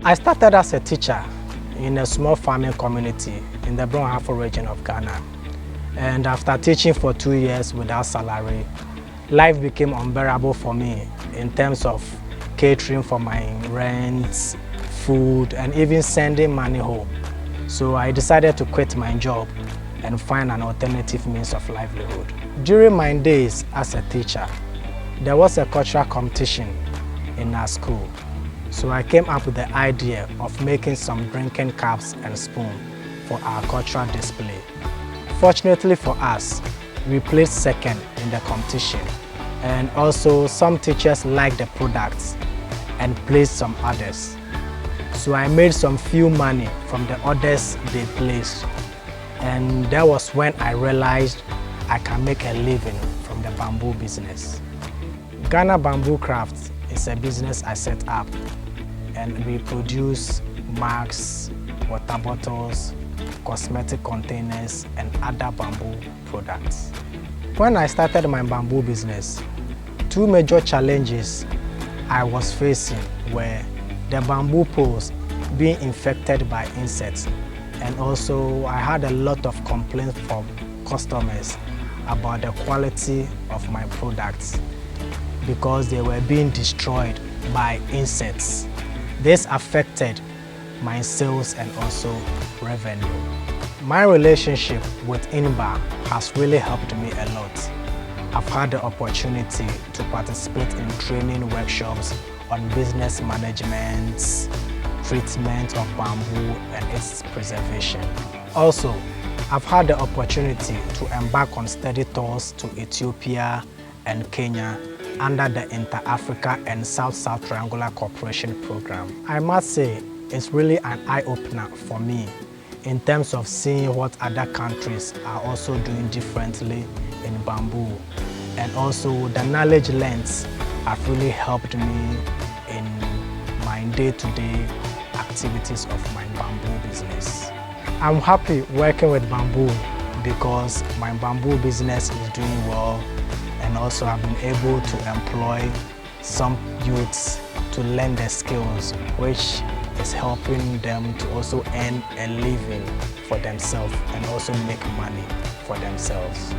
I started as a teacher in a small farming community in the Brong-Ahafo region of Ghana. And after teaching for 2 years without salary, life became unbearable for me in terms of catering for my rent, food, and even sending money home. So I decided to quit my job and find an alternative means of livelihood. During my days as a teacher, there was a cultural competition in our school. So I came up with the idea of making some drinking cups and spoons for our cultural display. Fortunately for us, we placed second in the competition, and also some teachers liked the products and placed some others. So I made some few money from the orders they placed, and that was when I realized I can make a living from the bamboo business. Ghana Bamboo Crafts is a business I set up, and we produce mugs, water bottles, cosmetic containers, and other bamboo products. When I started my bamboo business, two major challenges I was facing were the bamboo poles being infected by insects, and also I had a lot of complaints from customers about the quality of my products because they were being destroyed by insects. This affected my sales and also revenue. My relationship with INBAR has really helped me a lot. I've had the opportunity to participate in training workshops on business management, treatment of bamboo and its preservation. Also, I've had the opportunity to embark on study tours to Ethiopia and Kenya under the Inter-Africa and South-South Triangular Cooperation Program. I must say, it's really an eye-opener for me in terms of seeing what other countries are also doing differently in bamboo. And also the knowledge lens have really helped me in my day-to-day activities of my bamboo business. I'm happy working with bamboo because my bamboo business is doing well, and also I've been able to employ some youths to learn the skills, which is helping them to also earn a living for themselves and also make money for themselves.